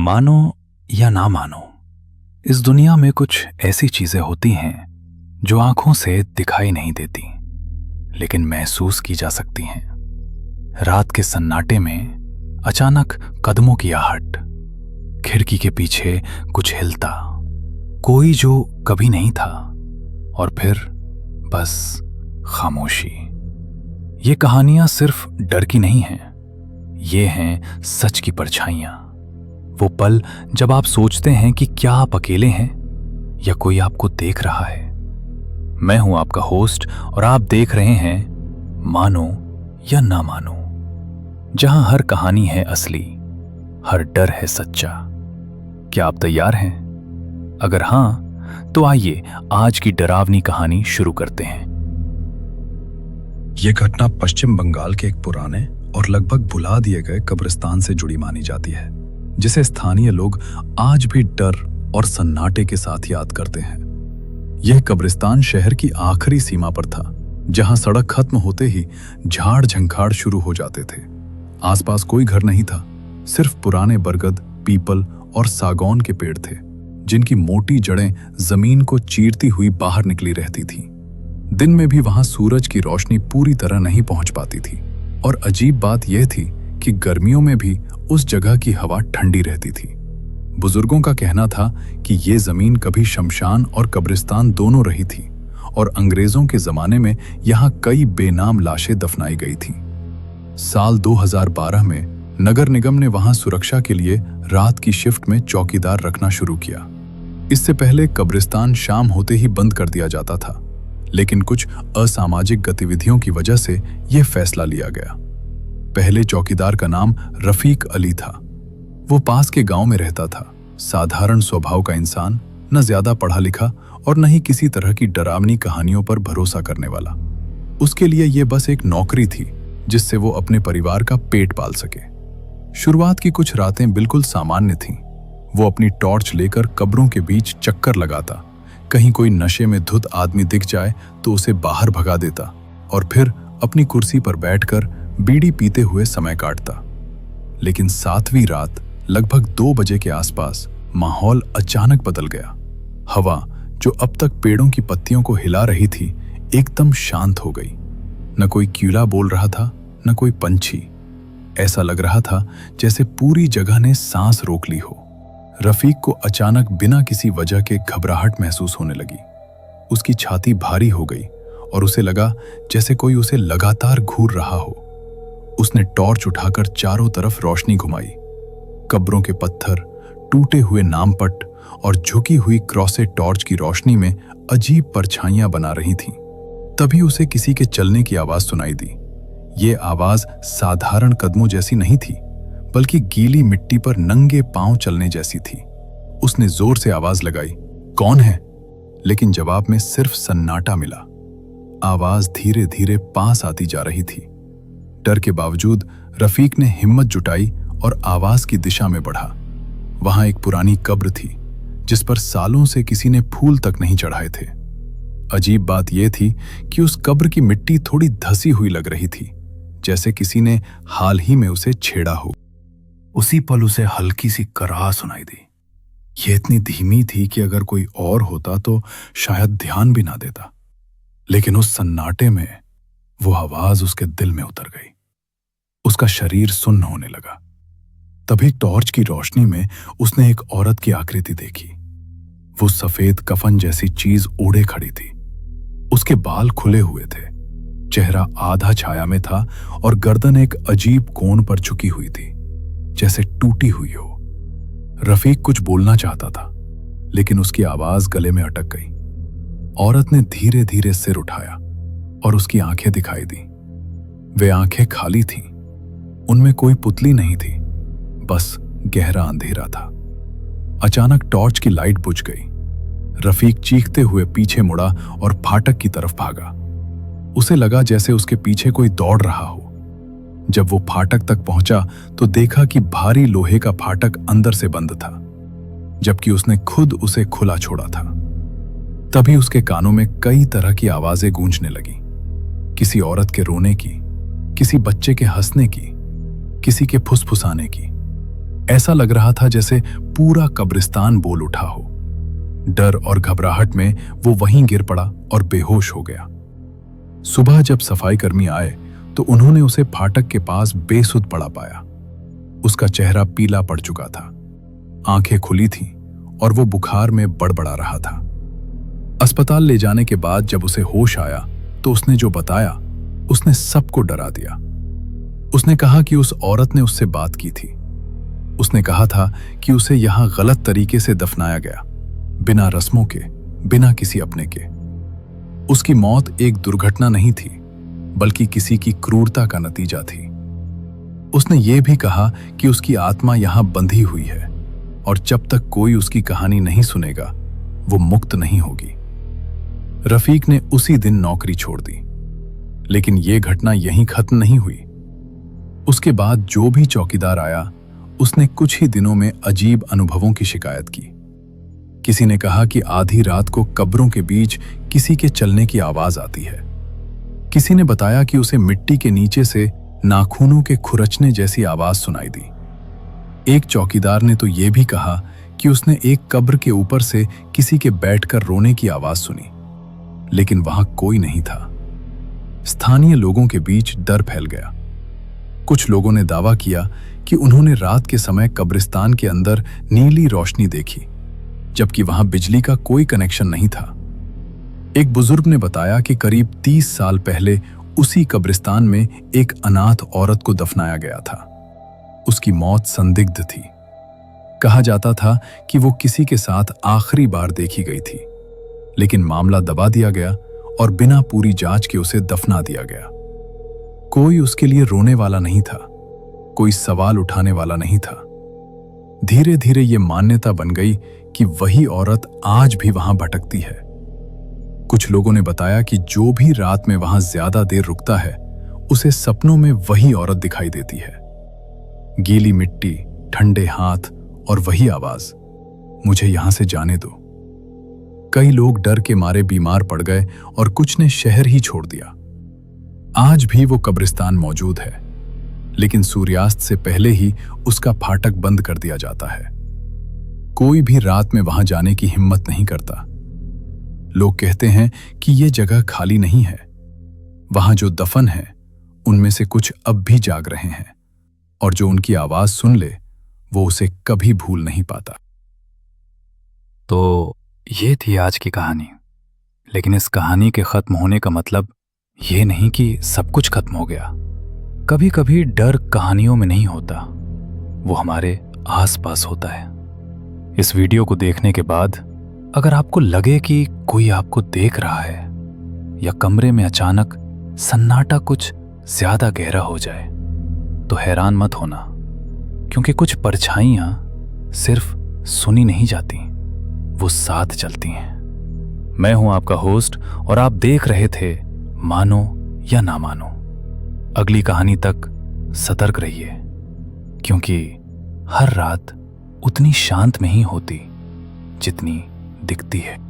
मानो या ना मानो, इस दुनिया में कुछ ऐसी चीजें होती हैं जो आंखों से दिखाई नहीं देती, लेकिन महसूस की जा सकती हैं। रात के सन्नाटे में अचानक कदमों की आहट, खिड़की के पीछे कुछ हिलता, कोई जो कभी नहीं था, और फिर बस खामोशी। ये कहानियां सिर्फ डर की नहीं हैं, ये हैं सच की परछाइयां। वो पल जब आप सोचते हैं कि क्या आप अकेले हैं या कोई आपको देख रहा है। मैं हूं आपका होस्ट और आप देख रहे हैं मानो या ना मानो, जहां हर कहानी है असली, हर डर है सच्चा। क्या आप तैयार हैं? अगर हां तो आइए आज की डरावनी कहानी शुरू करते हैं। यह घटना पश्चिम बंगाल के एक पुराने और लगभग भुला दिए गए कब्रिस्तान से जुड़ी मानी जाती है, जिसे स्थानीय लोग आज भी डर और सन्नाटे के साथ याद करते हैं। यह कब्रिस्तान शहर की आखिरी सीमा पर था, जहां सड़क खत्म होते ही झाड़ झंखाड़ शुरू हो जाते थे। आसपास कोई घर नहीं था, सिर्फ पुराने बरगद, पीपल और सागौन के पेड़ थे, जिनकी मोटी जड़ें जमीन को चीरती हुई बाहर निकली रहती थीं। दिन में भी वहां सूरज की रोशनी पूरी तरह नहीं पहुंच पाती थी, और अजीब बात यह थी कि गर्मियों में भी उस जगह की हवा ठंडी रहती थी। बुजुर्गों का कहना था कि ये जमीन कभी शमशान और कब्रिस्तान दोनों रही थी, और अंग्रेजों के जमाने में यहाँ कई बेनाम लाशें दफनाई गई थीं। साल 2012 में नगर निगम ने वहां सुरक्षा के लिए रात की शिफ्ट में चौकीदार रखना शुरू किया। इससे पहले कब्रिस्तान शाम होते ही बंद कर दिया जाता था, लेकिन कुछ असामाजिक गतिविधियों की वजह से यह फैसला लिया गया। पहले चौकीदार का नाम रफीक अली था। वो पास के गांव में रहता था, साधारण स्वभाव का इंसान, न ज्यादा पढ़ा लिखा और न ही किसी तरह की डरावनी कहानियों पर भरोसा करने वाला। उसके लिए यह बस एक नौकरी थी जिससे वो अपने परिवार का पेट पाल सके। शुरुआत की कुछ रातें बिल्कुल सामान्य थीं। वो अपनी टॉर्च लेकर कब्रों के बीच चक्कर लगाता, कहीं कोई नशे में धुत आदमी दिख जाए तो उसे बाहर भगा देता, और फिर अपनी कुर्सी पर बैठकर बीड़ी पीते हुए समय काटता। लेकिन 7वीं रात लगभग 2 बजे के आसपास माहौल अचानक बदल गया। हवा, जो अब तक पेड़ों की पत्तियों को हिला रही थी, एकदम शांत हो गई। न कोई कीड़ा बोल रहा था, न कोई पंछी। ऐसा लग रहा था जैसे पूरी जगह ने सांस रोक ली हो। रफीक को अचानक बिना किसी वजह के घबराहट महसूस होने लगी। उसकी छाती भारी हो गई और उसे लगा जैसे कोई उसे लगातार घूर रहा हो। उसने टॉर्च उठाकर चारों तरफ रोशनी घुमाई। कब्रों के पत्थर, टूटे हुए नामपट और झुकी हुई क्रॉसें टॉर्च की रोशनी में अजीब परछाइयां बना रही थीं। तभी उसे किसी के चलने की आवाज सुनाई दी। ये आवाज साधारण कदमों जैसी नहीं थी, बल्कि गीली मिट्टी पर नंगे पांव चलने जैसी थी। उसने जोर से आवाज लगाई, कौन है? लेकिन जवाब में सिर्फ सन्नाटा मिला। आवाज धीरे धीरे पास आती जा रही थी। डर के बावजूद रफीक ने हिम्मत जुटाई और आवाज की दिशा में बढ़ा। वहां एक पुरानी कब्र थी, जिस पर सालों से किसी ने फूल तक नहीं चढ़ाए थे। अजीब बात यह थी कि उस कब्र की मिट्टी थोड़ी धसी हुई लग रही थी, जैसे किसी ने हाल ही में उसे छेड़ा हो। उसी पल उसे हल्की सी कराह सुनाई दी। यह इतनी धीमी थी कि अगर कोई और होता तो शायद ध्यान भी ना देता, लेकिन उस सन्नाटे में वो आवाज उसके दिल में उतर गई। उसका शरीर सुन्न होने लगा। तभी टॉर्च की रोशनी में उसने एक औरत की आकृति देखी। वो सफेद कफन जैसी चीज ओढ़े खड़ी थी। उसके बाल खुले हुए थे, चेहरा आधा छाया में था और गर्दन एक अजीब कोण पर झुकी हुई थी, जैसे टूटी हुई हो। रफीक कुछ बोलना चाहता था, लेकिन उसकी आवाज गले में अटक गई। औरत ने धीरे धीरे सिर उठाया और उसकी आंखें दिखाई दी। वे आंखें खाली थीं, उनमें कोई पुतली नहीं थी, बस गहरा अंधेरा था। अचानक टॉर्च की लाइट बुझ गई। रफीक चीखते हुए पीछे मुड़ा और फाटक की तरफ भागा। उसे लगा जैसे उसके पीछे कोई दौड़ रहा हो। जब वो फाटक तक पहुंचा तो देखा कि भारी लोहे का फाटक अंदर से बंद था, जबकि उसने खुद उसे खुला छोड़ा था। तभी उसके कानों में कई तरह की आवाजें गूंजने लगी, किसी औरत के रोने की, किसी बच्चे के हंसने की, किसी के फुसफुसाने की। ऐसा लग रहा था जैसे पूरा कब्रिस्तान बोल उठा हो। डर और घबराहट में वो वहीं गिर पड़ा और बेहोश हो गया। सुबह जब सफाई कर्मी आए तो उन्होंने उसे फाटक के पास बेसुध पड़ा पाया। उसका चेहरा पीला पड़ चुका था, आंखें खुली थीं और वो बुखार में बड़बड़ा रहा था। अस्पताल ले जाने के बाद जब उसे होश आया तो उसने जो बताया उसने सबको डरा दिया। उसने कहा कि उस औरत ने उससे बात की थी। उसने कहा था कि उसे यहां गलत तरीके से दफनाया गया, बिना रस्मों के, बिना किसी अपने के। उसकी मौत एक दुर्घटना नहीं थी, बल्कि किसी की क्रूरता का नतीजा थी। उसने ये भी कहा कि उसकी आत्मा यहां बंधी हुई है और जब तक कोई उसकी कहानी नहीं सुनेगा वो मुक्त नहीं होगी। रफीक ने उसी दिन नौकरी छोड़ दी। लेकिन यह घटना यहीं खत्म नहीं हुई। उसके बाद जो भी चौकीदार आया उसने कुछ ही दिनों में अजीब अनुभवों की शिकायत की। किसी ने कहा कि आधी रात को कब्रों के बीच किसी के चलने की आवाज आती है। किसी ने बताया कि उसे मिट्टी के नीचे से नाखूनों के खुरचने जैसी आवाज सुनाई दी। एक चौकीदार ने तो यह भी कहा कि उसने एक कब्र के ऊपर से किसी के बैठकर रोने की आवाज सुनी, लेकिन वहां कोई नहीं था। स्थानीय लोगों के बीच डर फैल गया। कुछ लोगों ने दावा किया कि उन्होंने रात के समय कब्रिस्तान के अंदर नीली रोशनी देखी, जबकि वहां बिजली का कोई कनेक्शन नहीं था। एक बुजुर्ग ने बताया कि करीब 30 साल पहले उसी कब्रिस्तान में एक अनाथ औरत को दफनाया गया था। उसकी मौत संदिग्ध थी। कहा जाता था कि वो किसी के साथ आखिरी बार देखी गई थी, लेकिन मामला दबा दिया गया और बिना पूरी जांच के उसे दफना दिया गया। कोई उसके लिए रोने वाला नहीं था, कोई सवाल उठाने वाला नहीं था। धीरे धीरे ये मान्यता बन गई कि वही औरत आज भी वहां भटकती है। कुछ लोगों ने बताया कि जो भी रात में वहां ज्यादा देर रुकता है उसे सपनों में वही औरत दिखाई देती है। गीली मिट्टी, ठंडे हाथ और वही आवाज, मुझे यहां से जाने दो। कई लोग डर के मारे बीमार पड़ गए और कुछ ने शहर ही छोड़ दिया। आज भी वो कब्रिस्तान मौजूद है, लेकिन सूर्यास्त से पहले ही उसका फाटक बंद कर दिया जाता है। कोई भी रात में वहां जाने की हिम्मत नहीं करता। लोग कहते हैं कि ये जगह खाली नहीं है। वहां जो दफन है उनमें से कुछ अब भी जाग रहे हैं, और जो उनकी आवाज सुन ले वो उसे कभी भूल नहीं पाता। तो ये थी आज की कहानी। लेकिन इस कहानी के खत्म होने का मतलब ये नहीं कि सब कुछ खत्म हो गया। कभी कभी डर कहानियों में नहीं होता, वो हमारे आसपास होता है। इस वीडियो को देखने के बाद अगर आपको लगे कि कोई आपको देख रहा है या कमरे में अचानक सन्नाटा कुछ ज्यादा गहरा हो जाए तो हैरान मत होना, क्योंकि कुछ परछाइयां सिर्फ सुनी नहीं जाती, वो साथ चलती हैं। मैं हूं आपका होस्ट और आप देख रहे थे मानो या ना मानो। अगली कहानी तक सतर्क रहिए, क्योंकि हर रात उतनी शांत नहीं होती जितनी दिखती है।